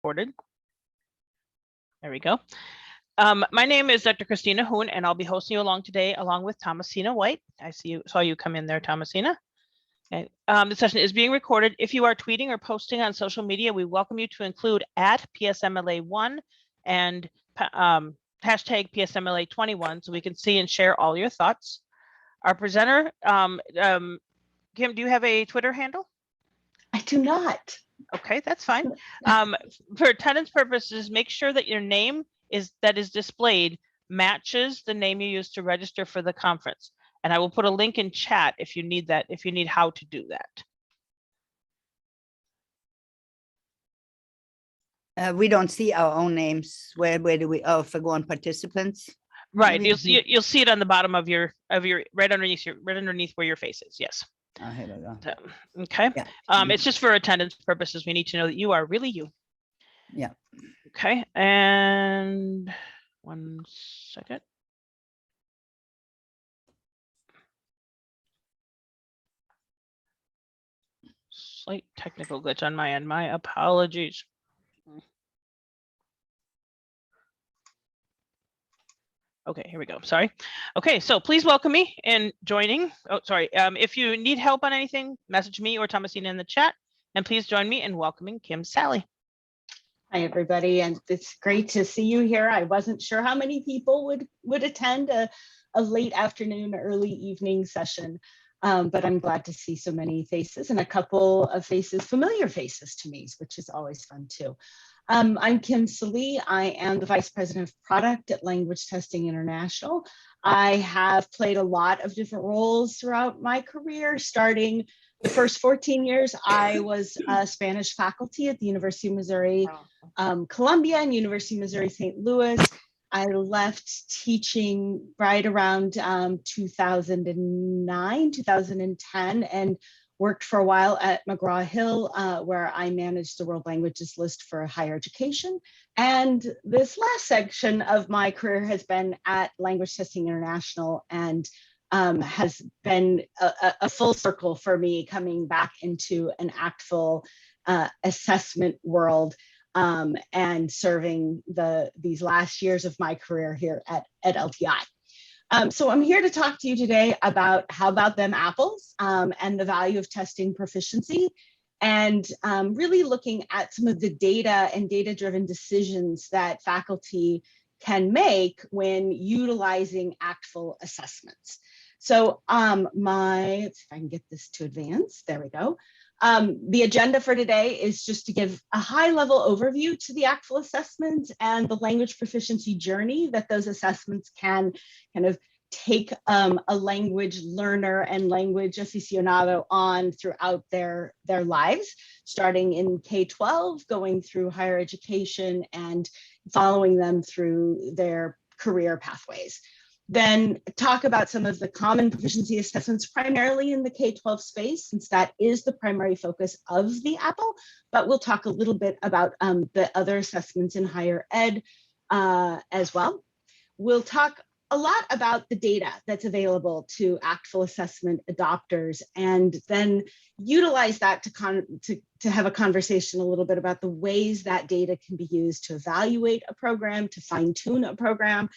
Recorded. There we go. My name is Dr. Christina Hoon, and I'll be hosting you along today, along with Thomasina White. I saw you come in there, Thomasina. Okay. The session is being recorded. If you are tweeting or posting on social media, we welcome you to include at PSMLA1 and hashtag PSMLA21 so we can see and share all your thoughts. Our presenter, Kim, do you have a Twitter handle? I do not. Okay, that's fine. For attendance purposes, make sure that your name that is displayed matches the name you used to register for the conference. And I will put a link in chat if you need that, if you need how to do that. We don't see our own names. Where do we? Oh, if I go on participants. Right, you'll see it on the bottom of your right underneath where your face is. Yes. Oh, here we go. So, okay. Yeah. It's just for attendance purposes. We need to know that you are really you. Yeah. Okay. And 1 second. Slight technical glitch on my end. My apologies. Okay, here we go. Sorry. Okay, so please welcome me in joining. Oh, sorry. If you need help on anything, message me or Thomasina in the chat. And please join me in welcoming Kim Sallee. Hi, everybody. And it's great to see you here. I wasn't sure how many people would attend a late afternoon, early evening session. But I'm glad to see so many faces and a couple of faces, familiar faces to me, which is always fun too. I'm Kim Sallee. I am the Vice President of Product at Language Testing International. I have played a lot of different roles throughout my career. Starting the first 14 years, I was a Spanish faculty at the University of Missouri, Columbia and University of Missouri, St. Louis. I left teaching right around 2009, 2010, and worked for a while at McGraw-Hill, where I managed the World Languages List for higher education. And this last section of my career has been at Language Testing International and has been a full circle for me coming back into an ACTFL assessment world and serving these last years of my career here at LTI. So I'm here to talk to you today about how about them apples and the value of testing proficiency and really looking at some of the data and data-driven decisions that faculty can make when utilizing ACTFL assessments. So if I can get this to advance, there we go. The agenda for today is just to give a high-level overview to the ACTFL assessments and the language proficiency journey that those assessments can kind of take a language learner and language aficionado on throughout their lives, starting in K-12, going through higher education and following them through their career pathways. Then talk about some of the common proficiency assessments, primarily in the K-12 space, since that is the primary focus of the AAPPL, but we'll talk a little bit about the other assessments in higher ed as well. We'll talk a lot about the data that's available to ACTFL assessment adopters, and then utilize that to have a conversation a little bit about the ways that data can be used to evaluate a program, to fine-tune a program,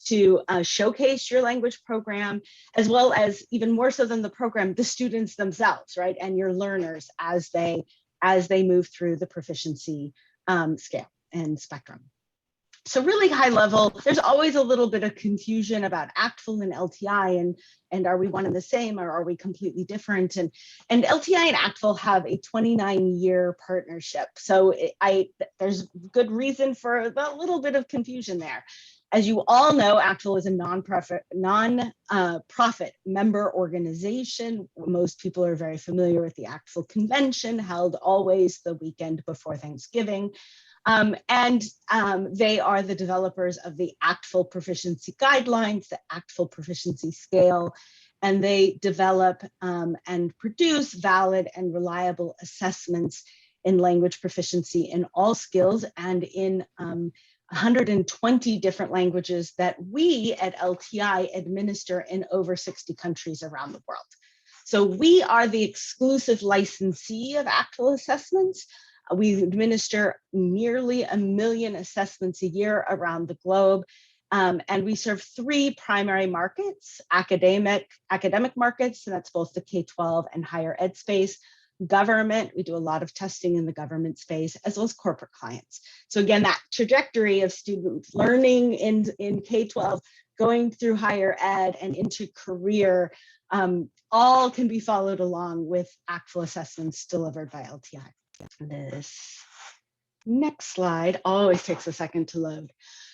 to showcase your language program, as well as, even more so than the program, the students themselves, right? And your learners as they move through the proficiency scale and spectrum. So really high level, there's always a little bit of confusion about ACTFL and LTI and are we one and the same or are we completely different? And LTI and ACTFL have a 29-year partnership. So there's good reason for the little bit of confusion there. As you all know, ACTFL is a non-profit member organization. Most people are very familiar with the ACTFL convention, held always the weekend before Thanksgiving. They are the developers of the ACTFL Proficiency Guidelines, the ACTFL Proficiency Scale, and they develop and produce valid and reliable assessments in language proficiency in all skills and in 120 different languages that we at LTI administer in over 60 countries around the world. So we are the exclusive licensee of ACTFL assessments. We administer nearly 1 million assessments a year around the globe. And we serve 3 primary markets: academic markets, and that's both the K-12 and higher ed space; government, we do a lot of testing in the government space, as well as corporate clients. So again, that trajectory of students learning in K-12, going through higher ed and into career, all can be followed along with ACTFL assessments delivered by LTI. This next slide always takes a second to load.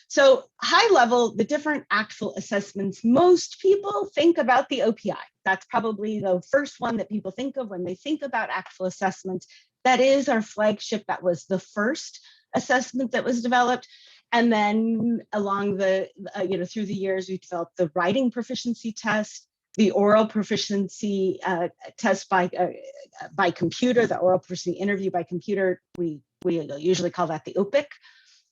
So high level, the different ACTFL assessments, most people think about the OPI. That's probably the first one that people think of when they think about ACTFL assessments. That is our flagship. That was the first assessment that was developed. And then along the, through the years, we developed the writing proficiency test, the oral proficiency test by computer, the oral proficiency interview by computer. We usually call that the OPIC.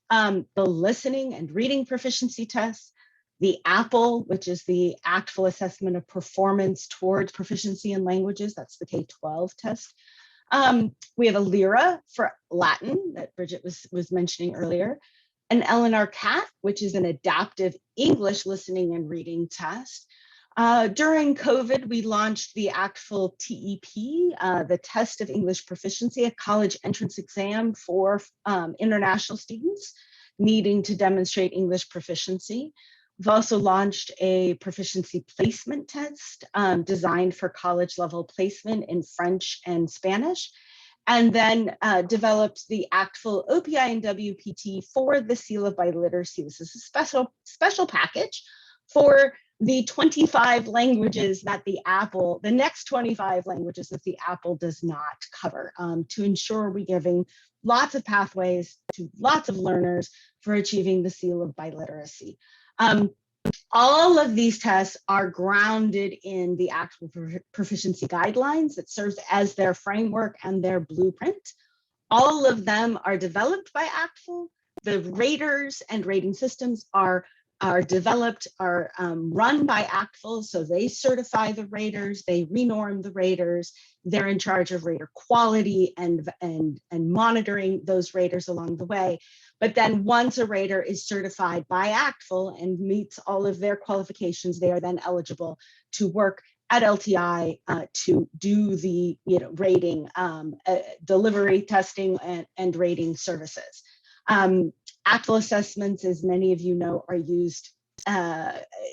The listening and reading proficiency test, the AAPPL, which is the ACTFL assessment of performance towards proficiency in languages. That's the K-12 test. We have a LYRA for Latin that Bridget was mentioning earlier, an LNR CAT, which is an adaptive English listening and reading test. During COVID, we launched the ACTFL TEP, the Test of English Proficiency, a college entrance exam for international students needing to demonstrate English proficiency. We've also launched a proficiency placement test designed for college level placement in French and Spanish, and then developed the ACTFL OPI and WPT for the Seal of Biliteracy. This is a special package for the 25 languages that the next 25 languages that the AAPPL does not cover, to ensure we're giving lots of pathways to lots of learners for achieving the Seal of Biliteracy. All of these tests are grounded in the ACTFL proficiency guidelines that serves as their framework and their blueprint. All of them are developed by ACTFL. The raters and rating systems are developed, are run by ACTFL, so they certify the raters, they renorm the raters, they're in charge of rater quality and monitoring those raters along the way. But then once a rater is certified by ACTFL and meets all of their qualifications, they are then eligible to work at LTI to do the rating, delivery, testing, and rating services. ACTFL assessments, as many of you know, are used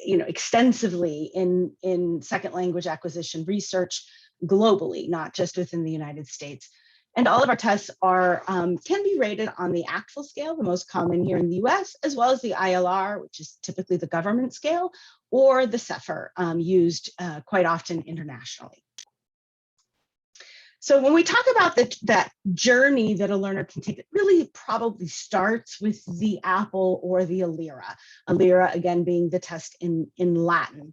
extensively in second language acquisition research globally, not just within the United States. And all of our tests are can be rated on the ACTFL scale, the most common here in the US, as well as the ILR, which is typically the government scale, or the CEFR, used quite often internationally. So when we talk about that journey that a learner can take, it really probably starts with the AAPPL or the ALIRA. ALIRA, again, being the test in Latin.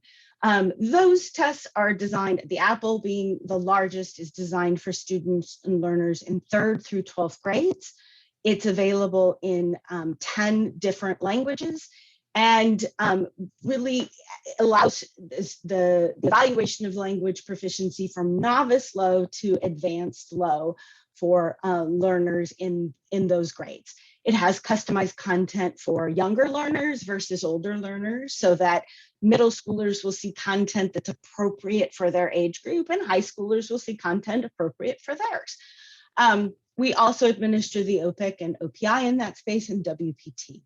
Those tests are designed, the AAPPL being the largest, is designed for students and learners in 3rd through 12th grades. It's available in 10 different languages, and really allows the evaluation of language proficiency from novice low to advanced low for learners in those grades. It has customized content for younger learners versus older learners, so that middle schoolers will see content that's appropriate for their age group, and high schoolers will see content appropriate for theirs. We also administer the OPIC and OPI in that space, and WPT.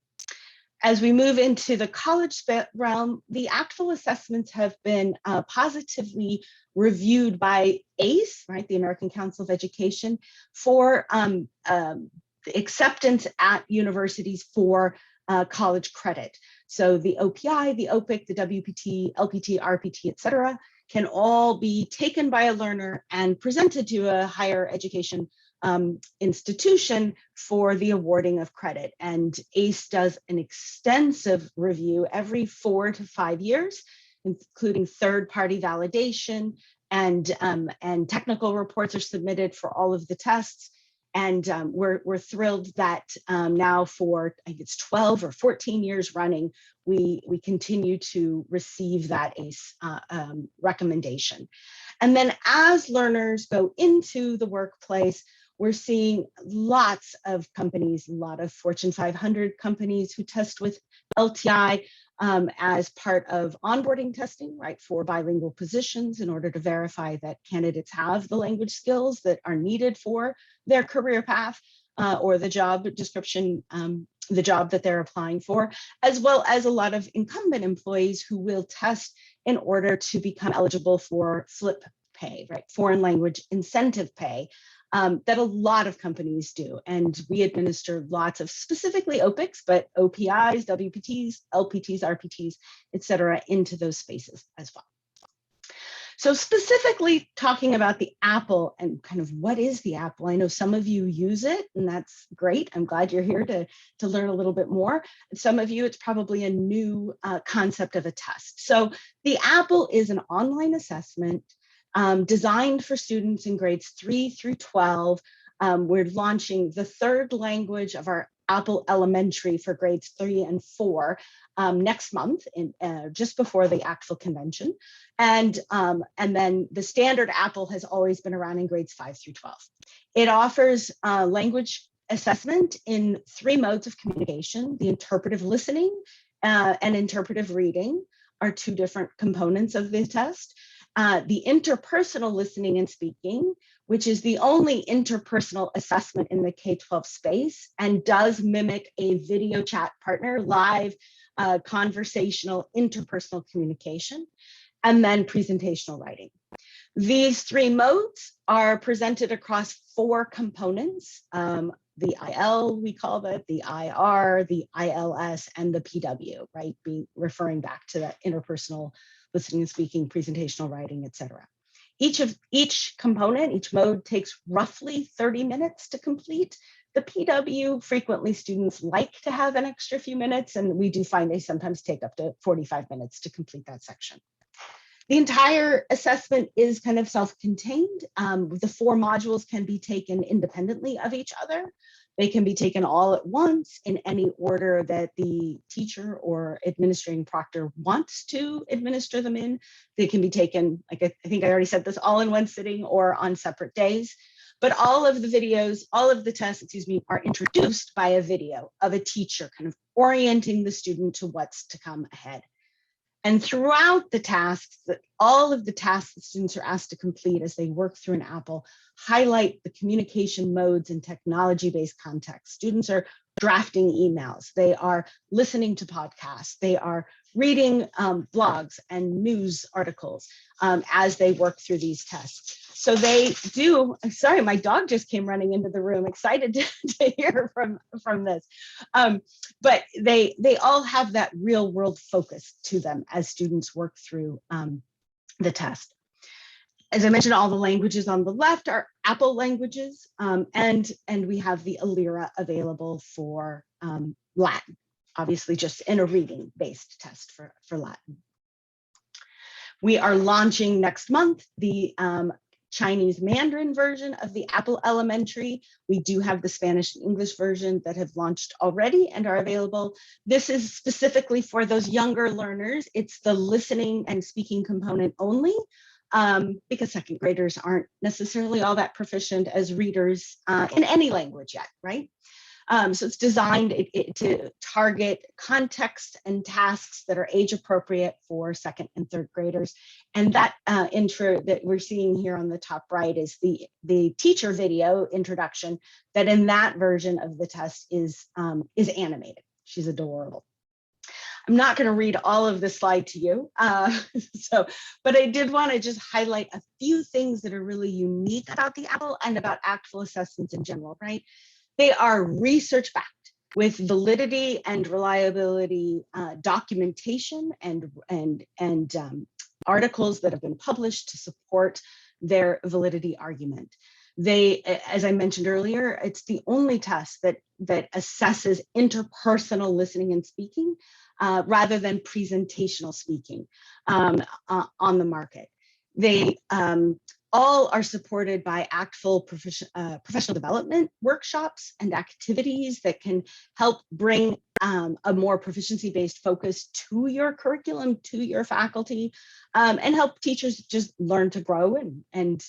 As we move into the college realm, the ACTFL assessments have been positively reviewed by ACE, right, the American Council of Education, for acceptance at universities for college credit. So the OPI, the OPIC, the WPT, LPT, RPT, et cetera, can all be taken by a learner and presented to a higher education institution for the awarding of credit. And ACE does an extensive review every 4 to 5 years, including third-party validation, and technical reports are submitted for all of the tests. And we're thrilled that now for, I think it's 12 or 14 years running, we continue to receive that ACE recommendation. And then as learners go into the workplace, We're seeing lots of companies, a lot of Fortune 500 companies who test with LTI as part of onboarding testing, right, for bilingual positions in order to verify that candidates have the language skills that are needed for their career path or the job description, the job that they're applying for, as well as a lot of incumbent employees who will test in order to become eligible for FLIP pay, right, foreign language incentive pay, that a lot of companies do. And we administer lots of specifically OPICs, but OPIs, WPTs, LPTs, RPTs, et cetera, into those spaces as well. So specifically talking about the AAPPL and kind of what is the AAPPL? I know some of you use it, and that's great. I'm glad you're here to learn a little bit more. Some of you, it's probably a new concept of a test. So the AAPPL is an online assessment designed for students in grades 3 through 12. We're launching the third language of our AAPPL Elementary for grades 3 and 4 next month, just before the ACTFL convention. And then the standard AAPPL has always been around in grades 5 through 12. It offers language assessment in 3 modes of communication. The interpretive listening and interpretive reading are 2 different components of the test. The interpersonal listening and speaking, which is the only interpersonal assessment in the K-12 space and does mimic a video chat partner, live conversational interpersonal communication, and then presentational writing. These 3 modes are presented across 4 components, the IL, we call that, the IR, the ILS, and the PW, right? Referring back to that interpersonal listening and speaking, presentational writing, et cetera. Each component, each mode takes roughly 30 minutes to complete. The PW, frequently students like to have an extra few minutes, and we do find they sometimes take up to 45 minutes to complete that section. The entire assessment is kind of self-contained. The 4 modules can be taken independently of each other. They can be taken all at once in any order that the teacher or administrating proctor wants to administer them in. They can be taken, like I think I already said this, all in one sitting or on separate days. But all of the videos, all of the tests, excuse me, are introduced by a video of a teacher kind of orienting the student to what's to come ahead. And throughout the tasks, all of the tasks that students are asked to complete as they work through an AAPPL highlight the communication modes and technology-based context. Students are drafting emails, they are listening to podcasts, they are reading blogs and news articles as they work through these tests. So they do, I'm sorry, my dog just came running into the room, excited to hear from this. But they all have that real world focus to them as students work through the test. As I mentioned, all the languages on the left are AAPPL languages, and we have the ALIRA available for Latin, obviously just in a reading-based test for Latin. We are launching next month the Chinese Mandarin version of the AAPPL Elementary. We do have the Spanish and English version that have launched already and are available. This is specifically for those younger learners. It's the listening and speaking component only, because second graders aren't necessarily all that proficient as readers in any language yet, right? So it's designed to target context and tasks that are age appropriate for second and third graders. And that intro that we're seeing here on the top right is the teacher video introduction that in that version of the test is animated. She's adorable. I'm not going to read all of this slide to you, but I did want to just highlight a few things that are really unique about the AAPPL and about ACTFL assessments in general, right? They are research-backed with validity and reliability documentation and articles that have been published to support their validity argument. They, as I mentioned earlier, it's the only test that assesses interpersonal listening and speaking rather than presentational speaking on the market. They all are supported by ACTFL professional development workshops and activities that can help bring a more proficiency-based focus to your curriculum, to your faculty, and help teachers just learn to grow and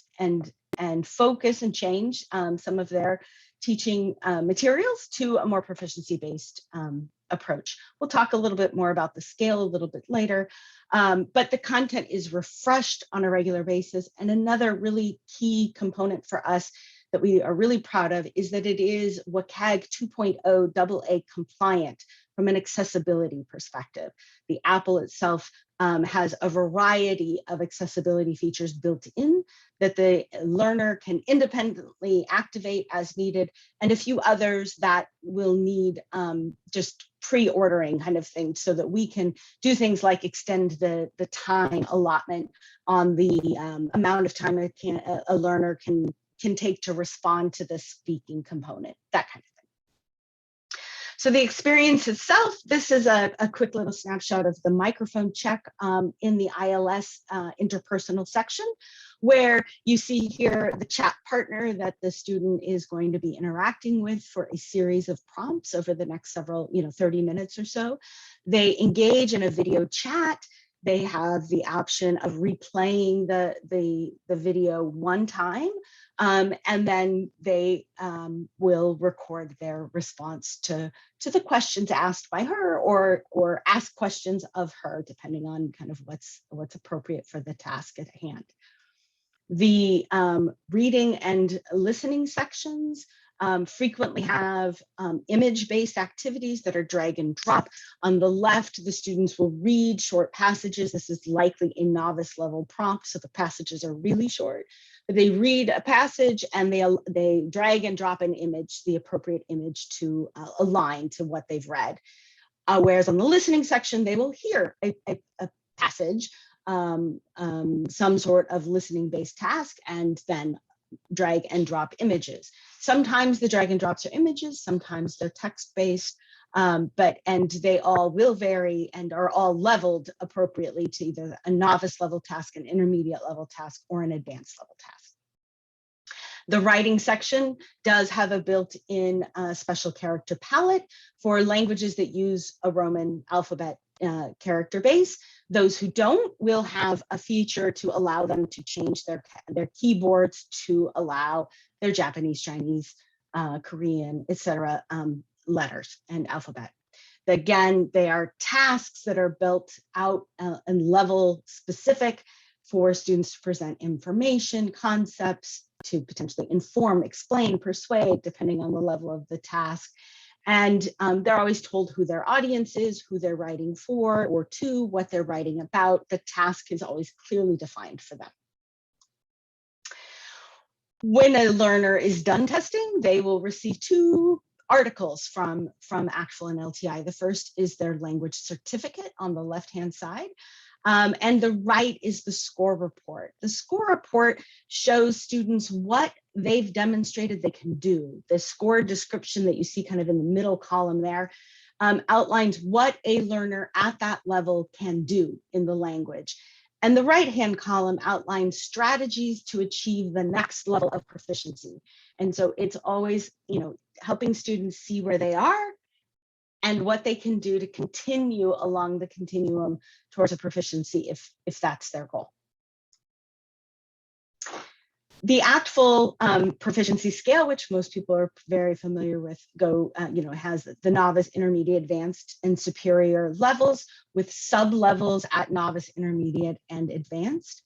and focus and change some of their teaching materials to a more proficiency-based approach. We'll talk a little bit more about the scale a little bit later, but the content is refreshed on a regular basis. And another really key component for us that we are really proud of is that it is WCAG 2.0 AA compliant from an accessibility perspective. The AAPPL itself has a variety of accessibility features built in that the learner can independently activate as needed, and a few others that will need just pre-ordering kind of thing, so that we can do things like extend the time allotment on the amount of time a learner can take to respond to the speaking component, that kind of thing. So the experience itself, this is a quick little snapshot of the microphone check in the ILS interpersonal section, where you see here the chat partner that the student is going to be interacting with for a series of prompts over the next several, 30 minutes or so. They engage in a video chat. They have the option of replaying the video one time, and then they will record their response to the questions asked by her, or ask questions of her, depending on kind of what's appropriate for the task at hand. The reading and listening sections frequently have image-based activities that are drag and drop. On the left, the students will read short passages. This is likely a novice level prompt, so the passages are really short. But they read a passage and they drag and drop an image, the appropriate image to align to what they've read. Whereas on the listening section, they will hear a passage, some sort of listening-based task, and then drag and drop images. Sometimes the drag and drops are images, sometimes they're text-based, and they all will vary and are all leveled appropriately to either a novice level task, an intermediate level task, or an advanced level task. The writing section does have a built-in special character palette for languages that use a Roman alphabet character base. Those who don't will have a feature to allow them to change their keyboards to allow their Japanese, Chinese, Korean, etc. Letters and alphabet. Again, they are tasks that are built out and level specific for students to present information, concepts, to potentially inform, explain, persuade, depending on the level of the task. And they're always told who their audience is, who they're writing for or to, what they're writing about. The task is always clearly defined for them. When a learner is done testing, they will receive 2 articles from ACTFL and LTI. The first is their language certificate on the left-hand side. And the right is the score report. The score report shows students what they've demonstrated they can do. The score description that you see kind of in the middle column there outlines what a learner at that level can do in the language. And the right-hand column outlines strategies to achieve the next level of proficiency. And so it's always, helping students see where they are and what they can do to continue along the continuum towards a proficiency if that's their goal. The ACTFL Proficiency Scale, which most people are very familiar with, has the novice, intermediate, advanced, and superior levels with sub-levels at novice, intermediate, and advanced.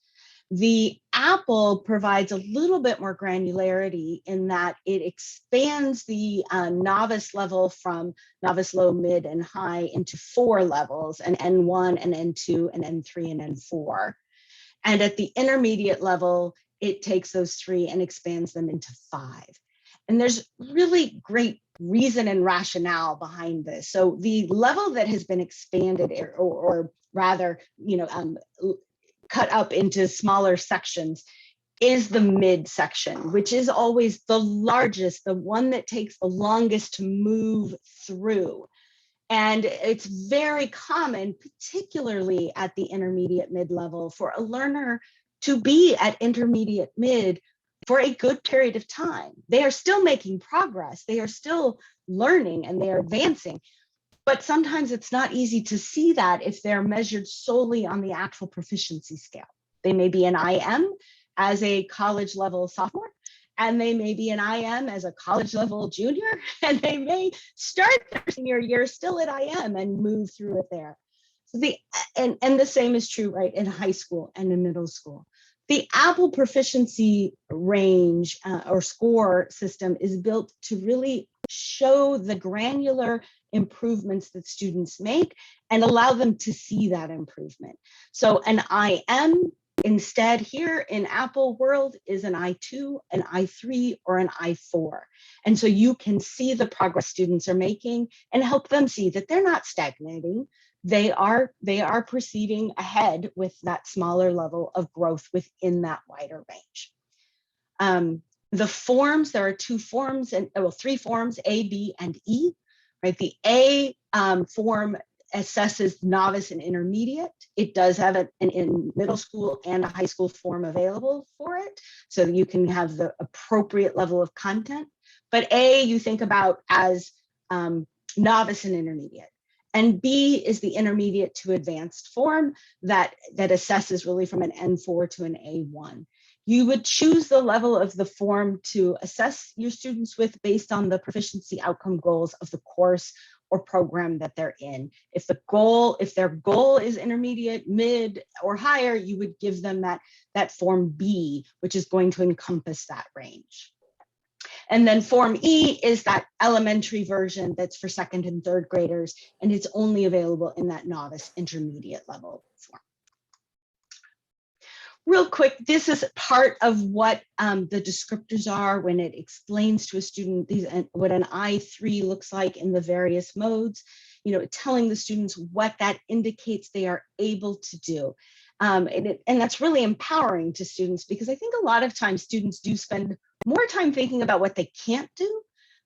The AAPPL provides a little bit more granularity in that it expands the novice level from novice, low, mid, and high into 4 levels, an N1, an N2, an N3, and N4. And at the intermediate level, it takes those 3 and expands them into 5. And there's really great reason and rationale behind this. So the level that has been expanded, or rather, cut up into smaller sections, is the mid section, which is always the largest, the one that takes the longest to move through. And it's very common, particularly at the intermediate mid level, for a learner to be at intermediate mid for a good period of time. They are still making progress, they are still learning, and they are advancing. But sometimes it's not easy to see that if they're measured solely on the actual proficiency scale. They may be an IM as a college level sophomore, and they may be an IM as a college level junior, and they may start their senior year still at IM and move through it there. So and the same is true, right, in high school and in middle school. The AAPPL proficiency range or score system is built to really show the granular improvements that students make and allow them to see that improvement. So an IM instead here in AAPPL world is an I2, an I3, or an I4. And so you can see the progress students are making and help them see that they're not stagnating. They are proceeding ahead with that smaller level of growth within that wider range. The forms, there are two forms, and well, three forms, A, B, and E. Right, the A form assesses novice and intermediate. It does have in middle school and a high school form available for it, so you can have the appropriate level of content. But A, you think about as novice and intermediate. And B is the intermediate to advanced form that assesses really from an N4 to an A1. You would choose the level of the form to assess your students with based on the proficiency outcome goals of the course or program that they're in. If their goal is intermediate, mid, or higher, you would give them that form B, which is going to encompass that range. And then form E is that elementary version that's for second and third graders, and it's only available in that novice intermediate level form. Real quick, this is part of what the descriptors are when it explains to a student what an I3 looks like in the various modes, telling the students what that indicates they are able to do. And that's really empowering to students, because I think a lot of times students do spend more time thinking about what they can't do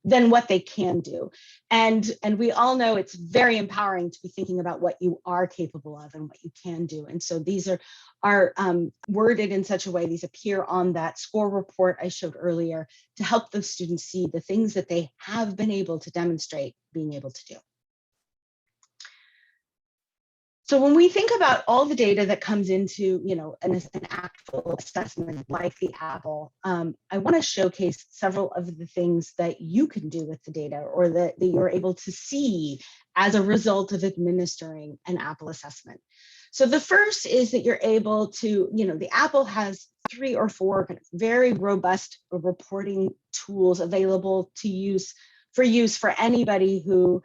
than what they can do. And we all know it's very empowering to be thinking about what you are capable of and what you can do. And so these are worded in such a way, these appear on that score report I showed earlier to help the students see the things that they have been able to demonstrate being able to do. So when we think about all the data that comes into, an actual assessment like the AAPPL, I want to showcase several of the things that you can do with the data, or that you're able to see as a result of administering an AAPPL assessment. So the first is that you're able to, the AAPPL has 3 or 4 kind of very robust reporting tools available to use for anybody who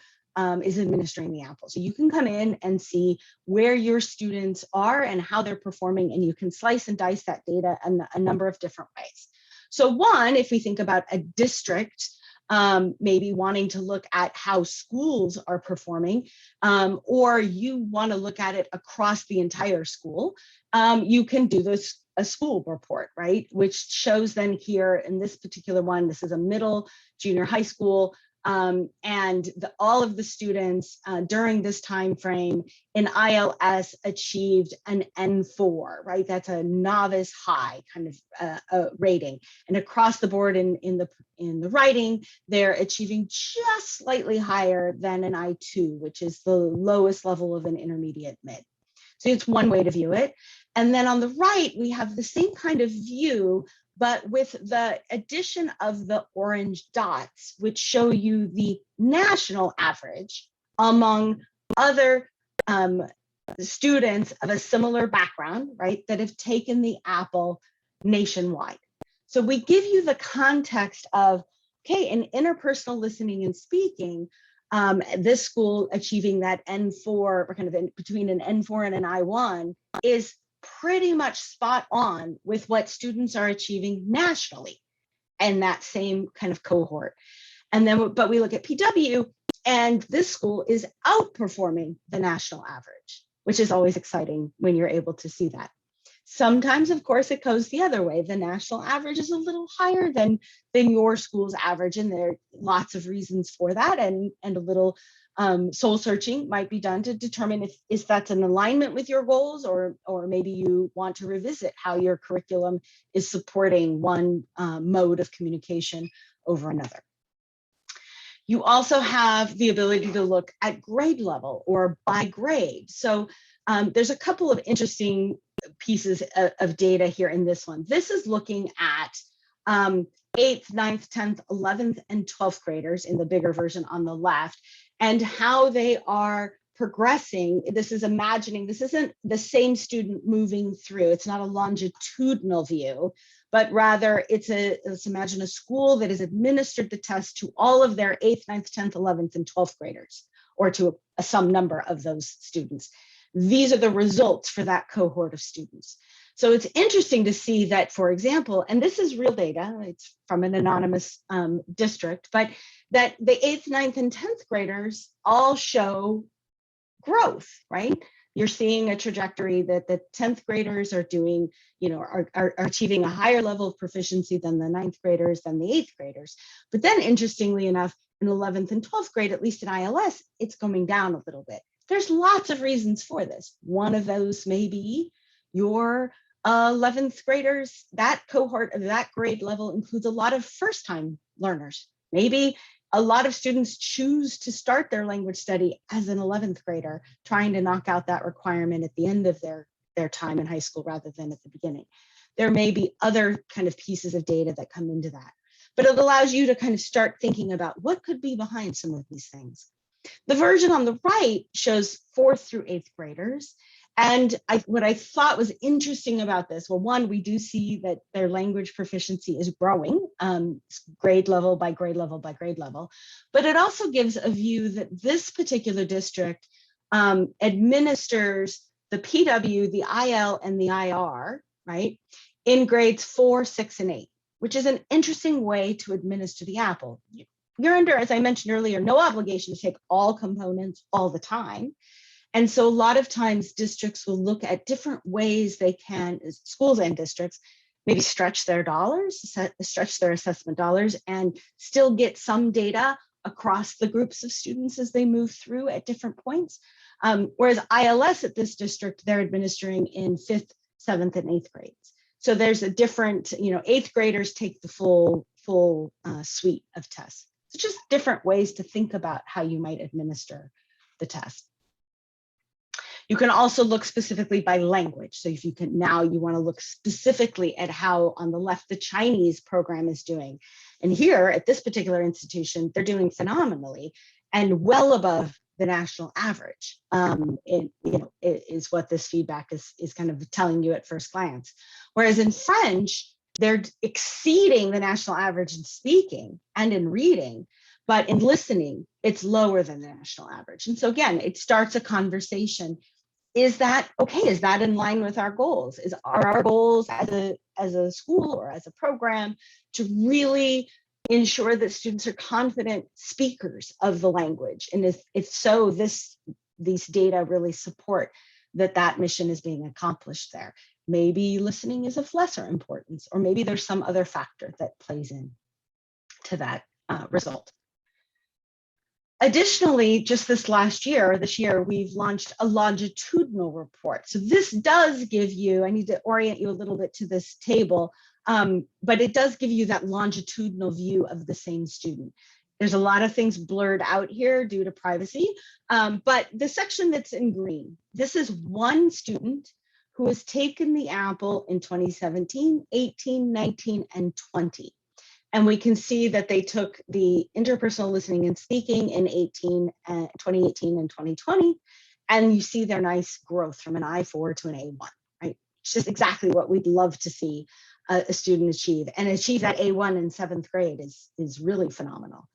is administering the AAPPL. So you can come in and see where your students are and how they're performing, and you can slice and dice that data in a number of different ways. So one, if we think about a district, maybe wanting to look at how schools are performing, or you want to look at it across the entire school, you can do a school report, right? Which shows then here in this particular one, this is a middle, junior high school, and all of the students during this time frame in ILS achieved an N4, right? That's a novice high kind of rating. And across the board in the writing, they're achieving just slightly higher than an I2, which is the lowest level of an intermediate mid. So it's one way to view it. And then on the right, we have the same kind of view, but with the addition of the orange dots, which show you the national average among other students of a similar background, right, that have taken the AAPPL nationwide. So we give you the context of, okay, in interpersonal listening and speaking, this school achieving that N4, or kind of between an N4 and an I1, is pretty much spot on with what students are achieving nationally and that same kind of cohort. And then, but we look at PW, and this school is outperforming the national average, which is always exciting when you're able to see that. Sometimes, of course, it goes the other way. The national average is a little higher than your school's average, and there are lots of reasons for that, and a little soul searching might be done to determine if that's in alignment with your goals, or maybe you want to revisit how your curriculum is supporting one mode of communication over another. You also have the ability to look at grade level or by grade. So there's a couple of interesting pieces of data here in this one. This is looking at 8th, 9th, 10th, 11th, and 12th graders in the bigger version on the left, and how they are progressing. This is imagining, this isn't the same student moving through. It's not a longitudinal view, but rather let's imagine a school that has administered the test to all of their 8th, 9th, 10th, 11th, and 12th graders, or to some number of those students. These are the results for that cohort of students. So it's interesting to see that, for example, and this is real data, it's from an anonymous district, but that the 8th, 9th, and 10th graders all show growth, right? You're seeing a trajectory that the 10th graders are doing, are achieving a higher level of proficiency than the 9th graders, than the 8th graders. But then interestingly enough, in 11th and 12th grade, at least in ILS, it's going down a little bit. There's lots of reasons for this. One of those may be your 11th graders, that cohort of that grade level includes a lot of first-time learners. Maybe a lot of students choose to start their language study as an 11th grader, trying to knock out that requirement at the end of their time in high school rather than at the beginning. There may be other kind of pieces of data that come into that, but it allows you to kind of start thinking about what could be behind some of these things. The version on the right shows 4th through 8th graders. And what I thought was interesting about this, well, one, we do see that their language proficiency is growing, grade level by grade level by grade level, but it also gives a view that this particular district administers the PW, the IL, and the IR, right, in grades 4, 6, and 8, which is an interesting way to administer the APPL. You're under, as I mentioned earlier, no obligation to take all components all the time. And so a lot of times districts will look at different ways they can, schools and districts, maybe stretch their dollars, stretch their assessment dollars, and still get some data across the groups of students as they move through at different points. Whereas ILS at this district, they're administering in 5th, 7th, and 8th grades. So there's a different, 8th graders take the full suite of tests. So just different ways to think about how you might administer the test. You can also look specifically by language. So if you can, now you want to look specifically at how on the left, the Chinese program is doing. And here at this particular institution, they're doing phenomenally and well above the national average. It is what this feedback is kind of telling you at first glance. Whereas in French, they're exceeding the national average in speaking and in reading, but in listening, it's lower than the national average. And so again, it starts a conversation. Is that okay? Is that in line with our goals? Are our goals as a school or as a program to really ensure that students are confident speakers of the language? And if so, these data really support that mission is being accomplished there. Maybe listening is of lesser importance, or maybe there's some other factor that plays in to that result. Additionally, just this year, we've launched a longitudinal report. So this does give you, I need to orient you a little bit to this table, but it does give you that longitudinal view of the same student. There's a lot of things blurred out here due to privacy, but the section that's in green, this is one student who has taken the APPL in 2017, 18, 19, and 20. And we can see that they took the interpersonal listening and speaking in 2018 and 2020. And you see their nice growth from an I4 to an A1, right? It's just exactly what we'd love to see a student achieve. And achieve that A1 in 7th grade is really phenomenal.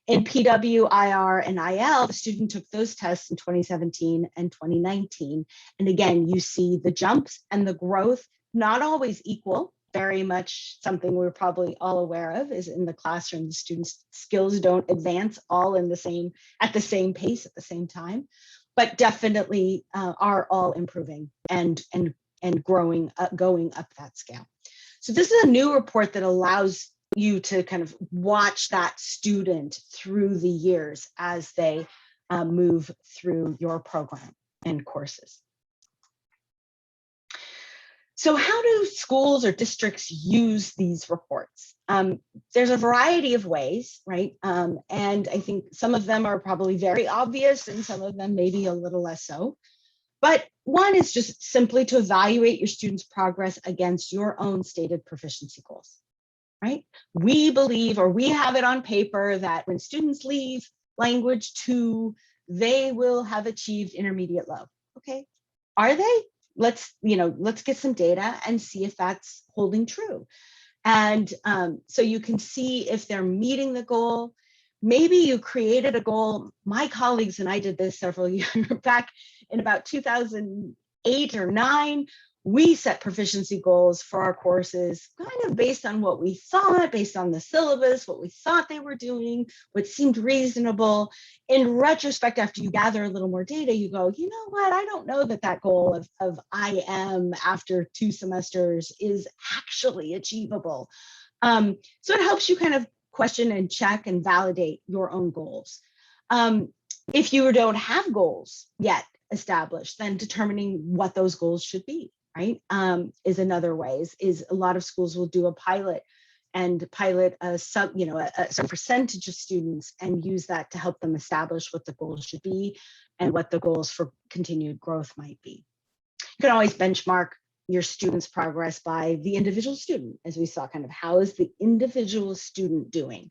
In PW, IR, and IL, the student took those tests in 2017 and 2019. And again, you see the jumps and the growth, not always equal. Very much something we're probably all aware of is in the classroom, the students' skills don't advance all at the same pace at the same time, but definitely are all improving and growing, going up that scale. So this is a new report that allows you to kind of watch that student through the years as they move through your program and courses. So how do schools or districts use these reports? There's a variety of ways, right? And I think some of them are probably very obvious and some of them maybe a little less so. But one is just simply to evaluate your students' progress against your own stated proficiency goals, right? We believe, or we have it on paper, that when students leave language 2, they will have achieved intermediate low. Okay, are they? Let's get some data and see if that's holding true. And so you can see if they're meeting the goal. Maybe you created a goal. My colleagues and I did this several years back in about 2008 or 9. We set proficiency goals for our courses kind of based on what we thought, based on the syllabus, what we thought they were doing, what seemed reasonable. In retrospect, after you gather a little more data, you go, you know what, I don't know that that goal of IM after 2 semesters is actually achievable. So it helps you kind of question and check and validate your own goals. If you don't have goals yet established, then determining what those goals should be, right, is another way. Is a lot of schools will do a pilot and pilot a some percentage of students and use that to help them establish what the goals should be and what the goals for continued growth might be. You can always benchmark your students' progress by the individual student, as we saw, kind of how is the individual student doing?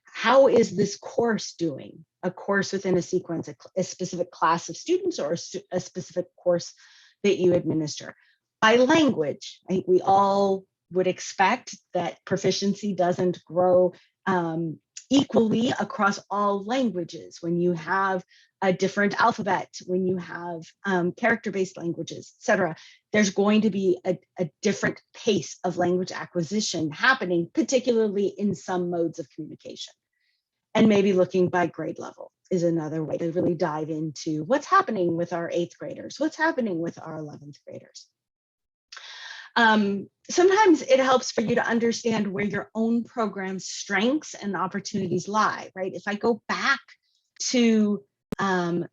How is this course doing? A course within a sequence, a specific class of students, or a specific course that you administer. By language, right? We all would expect that proficiency doesn't grow equally across all languages. When you have a different alphabet, when you have character-based languages, et cetera, there's going to be a different pace of language acquisition happening, particularly in some modes of communication. And maybe looking by grade level is another way to really dive into what's happening with our 8th graders, what's happening with our 11th graders. Sometimes it helps for you to understand where your own program's strengths and opportunities lie, right? If I go back to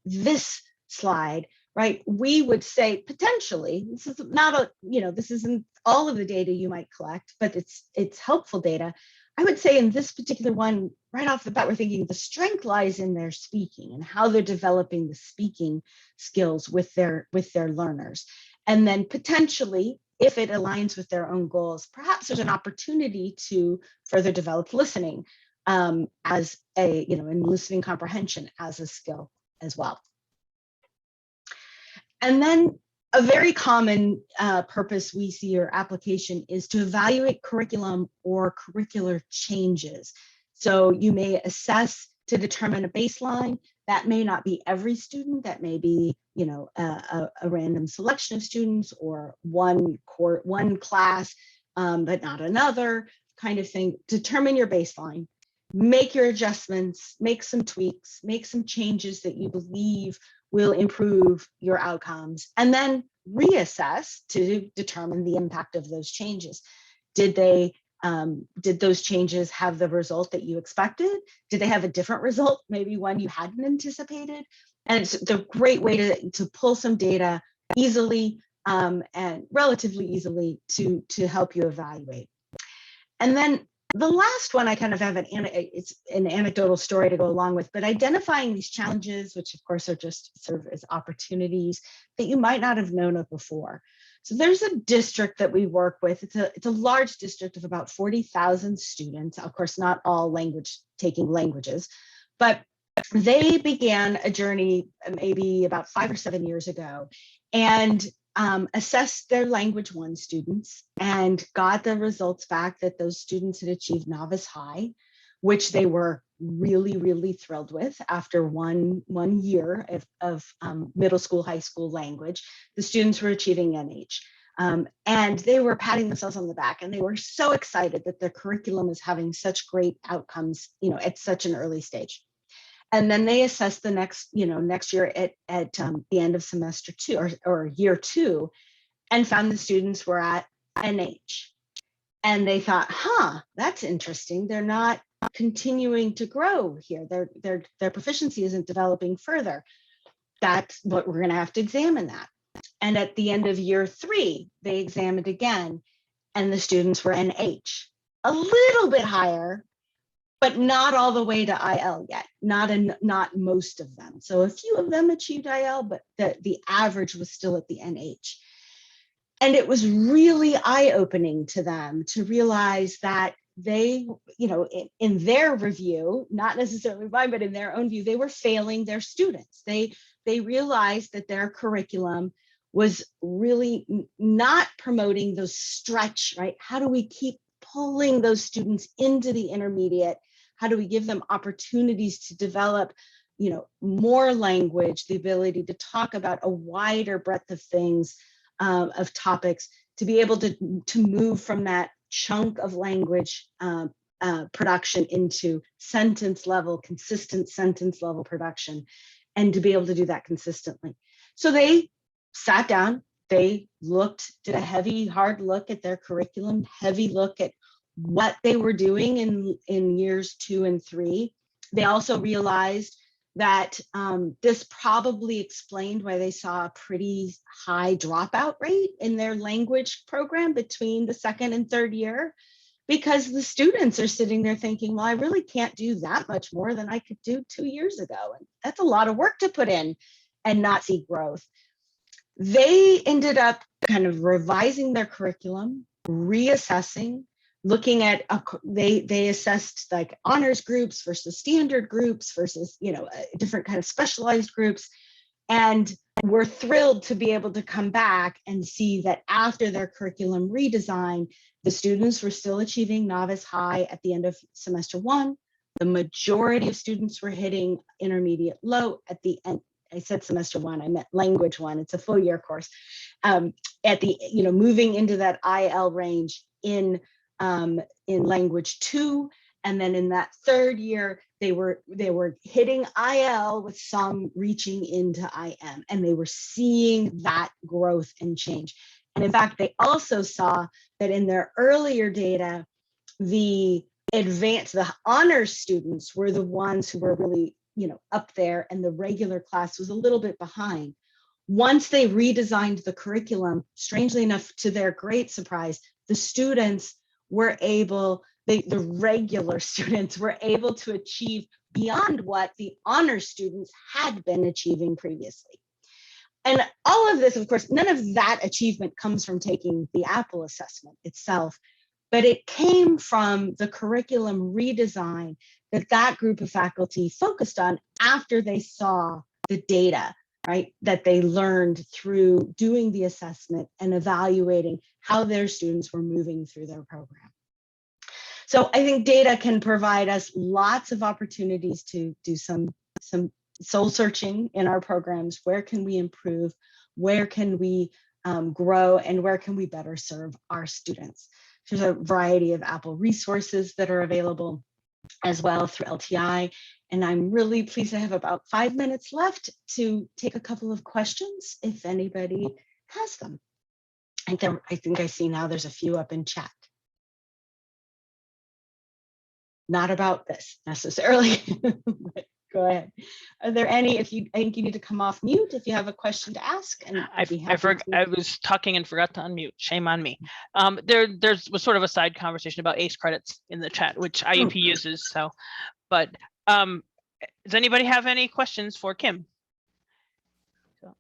this slide, right, we would say potentially, this is not this isn't all of the data you might collect, but it's helpful data. I would say in this particular one, right off the bat, we're thinking the strength lies in their speaking and how they're developing the speaking skills with their learners. And then potentially, if it aligns with their own goals, perhaps there's an opportunity to further develop listening as a, in listening comprehension as a skill as well. And then a very common purpose we see or application is to evaluate curriculum or curricular changes. So you may assess to determine a baseline. That may not be every student. That may be, a random selection of students or one class, but not another kind of thing. Determine your baseline, make your adjustments, make some tweaks, make some changes that you believe will improve your outcomes, and then reassess to determine the impact of those changes. Did those changes have the result that you expected? Did they have a different result, maybe one you hadn't anticipated? And it's a great way to pull some data easily and relatively easily to help you evaluate. And then the last one, I kind of have it's an anecdotal story to go along with, but identifying these challenges, which of course are just serve as opportunities that you might not have known of before. So there's a district that we work with. It's a large district of about 40,000 students. Of course, not all taking languages, but they began a journey maybe about 5 or 7 years ago and assessed their language 1 students and got the results back that those students had achieved novice high, which they were really, really thrilled with after one year of middle school, high school language. The students were achieving NH. And they were patting themselves on the back, and they were so excited that their curriculum is having such great outcomes, at such an early stage. And then they assessed the next year at the end of semester 2 or year 2, and found the students were at NH. And they thought, that's interesting. They're not continuing to grow here. Their proficiency isn't developing further. That's what we're going to have to examine that. And at the end of year 3, they examined again, and the students were NH, a little bit higher, but not all the way to IL yet, not most of them. So a few of them achieved IL, but the average was still at the NH. And it was really eye-opening to them to realize that they, in their review, not necessarily mine, but in their own view, they were failing their students. They realized that their curriculum was really not promoting those stretch, right? How do we keep pulling those students into the intermediate? How do we give them opportunities to develop, more language, the ability to talk about a wider breadth of things, of topics, to be able to move from that chunk of language production into sentence level, consistent sentence level production, and to be able to do that consistently. So they sat down, they did a heavy, hard look at their curriculum, heavy look at what they were doing in years 2 and 3. They also realized that this probably explained why they saw a pretty high dropout rate in their language program between the 2nd and 3rd year, because the students are sitting there thinking, well, I really can't do that much more than I could do 2 years ago. And that's a lot of work to put in and not see growth. They ended up kind of revising their curriculum, reassessing, looking at, they assessed like honors groups versus standard groups versus, different kind of specialized groups. And we're thrilled to be able to come back and see that after their curriculum redesign, the students were still achieving novice high at the end of semester 1. The majority of students were hitting intermediate low at the end. I said semester 1, I meant language 1. It's a full year course. At the, moving into that IL range in language 2, and then in that 3rd year, they were hitting IL with some reaching into IM, and they were seeing that growth and change. And in fact, they also saw that in their earlier data, the honors students were the ones who were really, up there, and the regular class was a little bit behind. Once they redesigned the curriculum, strangely enough, to their great surprise, the students were able, the regular students were able to achieve beyond what the honors students had been achieving previously. And all of this, of course, none of that achievement comes from taking the AAPPL assessment itself, but it came from the curriculum redesign that group of faculty focused on after they saw the data, right, that they learned through doing the assessment and evaluating how their students were moving through their program. So I think data can provide us lots of opportunities to do some soul searching in our programs. Where can we improve? Where can we grow? And where can we better serve our students? There's a variety of AAPPL resources that are available as well through LTI. And I'm really pleased to have about 5 minutes left to take a couple of questions if anybody has them. I think I see now there's a few up in chat. Not about this necessarily, but go ahead. Are there any, I think you need to come off mute if you have a question to ask. And I was talking and forgot to unmute. Shame on me. There was sort of a side conversation about ACE credits in the chat, which IEP uses. So, but does anybody have any questions for Kim? Well,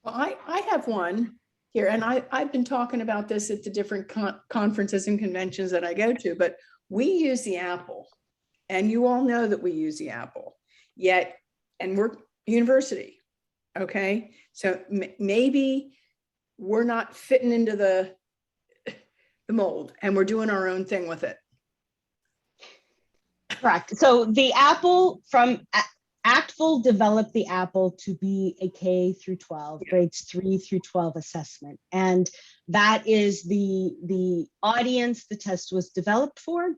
I have one here, and I've been talking about this at the different conferences and conventions that I go to, but we use the AAPPL, and you all know that we use the AAPPL, yet, and we're university, okay? So maybe we're not fitting into the mold, and we're doing our own thing with it. Correct. So the AAPPL from ACTFL developed the AAPPL to be a K through 12, grades 3 through 12 assessment. And that is the audience the test was developed for.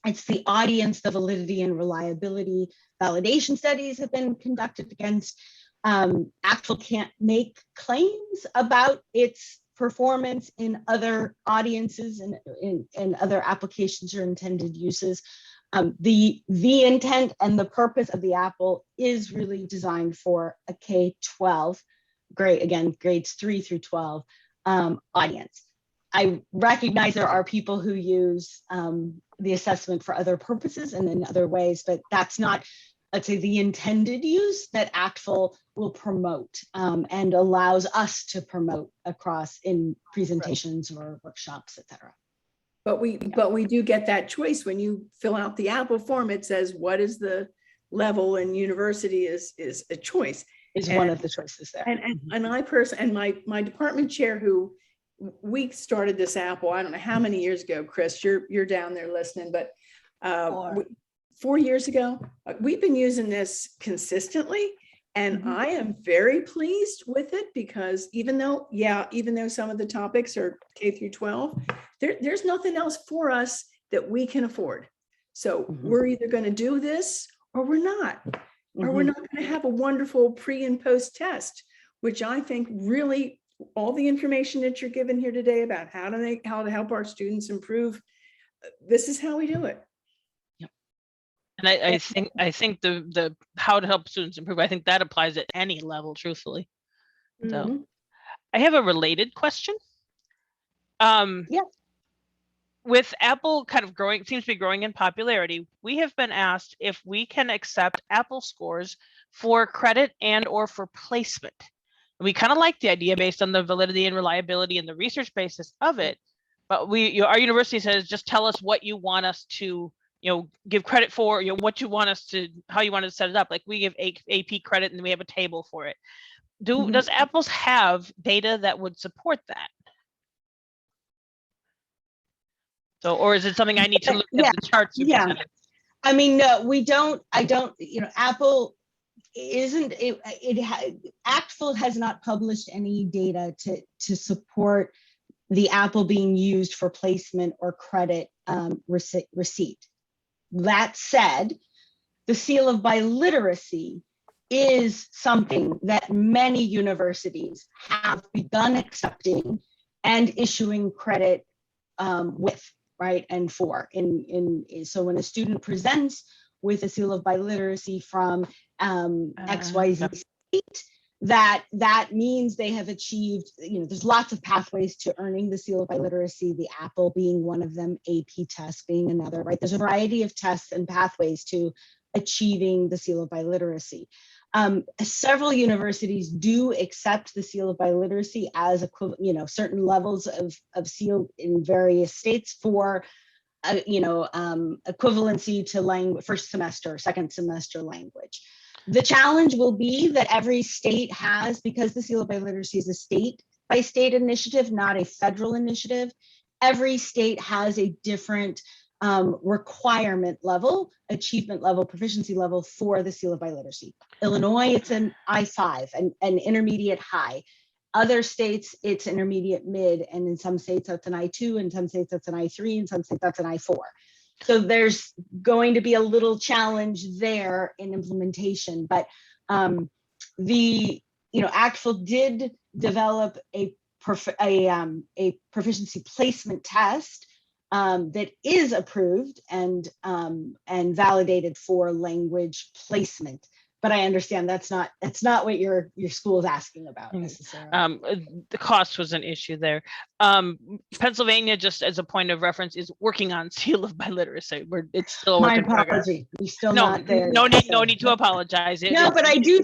It's the audience the validity and reliability validation studies have been conducted against. ACTFL can't make claims about its performance in other audiences and in other applications or intended uses. The intent and the purpose of the AAPPL is really designed for a K-12 grade, again, grades 3 through 12 audience. I recognize there are people who use the assessment for other purposes and in other ways, but that's not, let's say, the intended use that ACTFL will promote and allows us to promote across in presentations or workshops, et cetera. But we do get that choice when you fill out the AAPPL form. It says what is the level, and university is a choice. Is one of the choices there. And I personally, and my department chair, who we started this AAPPL, I don't know how many years ago, Chris, you're down there listening, but 4 years ago, we've been using this consistently. And I am very pleased with it, because even though some of the topics are K through 12, there's nothing else for us that we can afford. So we're either going to do this or we're not, or we're not going to have a wonderful pre and post test, which I think really all the information that you're given here today about how to help our students improve, this is how we do it. And I think the how to help students improve, I think that applies at any level, truthfully. So I have a related question. With Apple kind of growing, seems to be growing in popularity, we have been asked if we can accept Apple scores for credit and or for placement. We kind of like the idea based on the validity and reliability and the research basis of it. But our university says, just tell us what you want us to give credit for, what you want us to, how you want to set it up. Like we give AP credit and we have a table for it. Does Apples have data that would support that? So, or is it something I need to look at the charts? I mean, no, we don't, Apple isn't, ACTFL has not published any data to support the Apple being used for placement or credit receipt. That said, the seal of biliteracy is something that many universities have begun accepting and issuing credit with, right, and for. So when a student presents with a seal of biliteracy from XYZ state, that means they have achieved, there's lots of pathways to earning the seal of biliteracy, the AAPPL being one of them, AP tests being another, right? There's a variety of tests and pathways to achieving the seal of biliteracy. Several universities do accept the seal of biliteracy as certain levels of seal in various states for equivalency to language, first semester, second semester language. The challenge will be that every state has, because the seal of biliteracy is a state by state initiative, not a federal initiative, every state has a different requirement level, achievement level, proficiency level for the seal of biliteracy. Illinois, it's an I5, an intermediate high. Other states, it's intermediate mid, and in some states that's an I2, in some states that's an I3, in some states that's an I4. So there's going to be a little challenge there in implementation, but ACTFL did develop a proficiency placement test that is approved and validated for language placement. But I understand that's not what your school is asking about necessarily. The cost was an issue there. Pennsylvania, just as a point of reference, is working on seal of biliteracy. It's still a work in progress. We're still not there. No need to apologize. But I do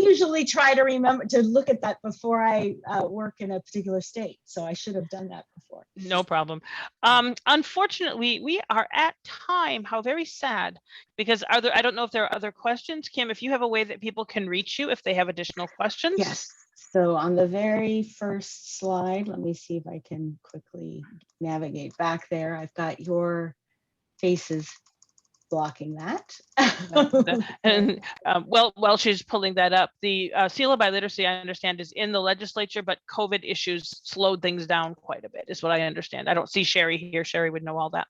usually try to remember to look at that before I work in a particular state. So I should have done that before. No problem. Unfortunately, we are at time. How very sad. Because I don't know if there are other questions. Kim, if you have a way that people can reach you if they have additional questions. Yes. So on the very first slide, let me see if I can quickly navigate back there. I've got your faces blocking that. And while she's pulling that up, the seal of biliteracy, I understand, is in the legislature, but COVID issues slowed things down quite a bit, is what I understand. I don't see Sherry here. Sherry would know all that.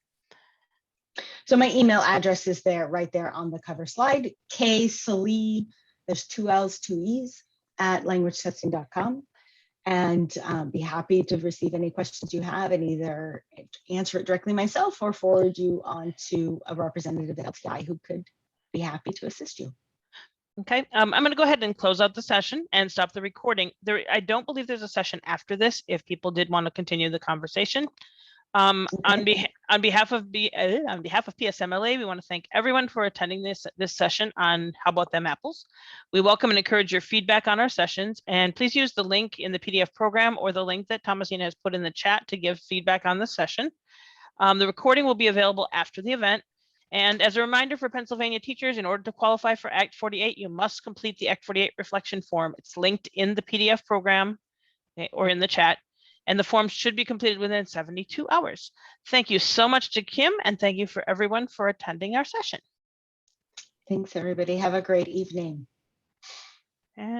So my email address is there, right there on the cover slide, Sallee, there's 2 L's, 2 E's, @languagetesting.com. And be happy to receive any questions you have and either answer it directly myself or forward you on to a representative at LTI who could be happy to assist you. Okay, I'm going to go ahead and close out the session and stop the recording. I don't believe there's a session after this if people did want to continue the conversation. On behalf of PSMLA, we want to thank everyone for attending this session on How About Them Apples. We welcome and encourage your feedback on our sessions, and please use the link in the PDF program or the link that Thomasina has put in the chat to give feedback on the session. The recording will be available after the event. And as a reminder for Pennsylvania teachers, in order to qualify for Act 48, you must complete the Act 48 reflection form. It's linked in the PDF program or in the chat, and the form should be completed within 72 hours. Thank you so much to Kim, and thank you for everyone for attending our session. Thanks, everybody. Have a great evening. And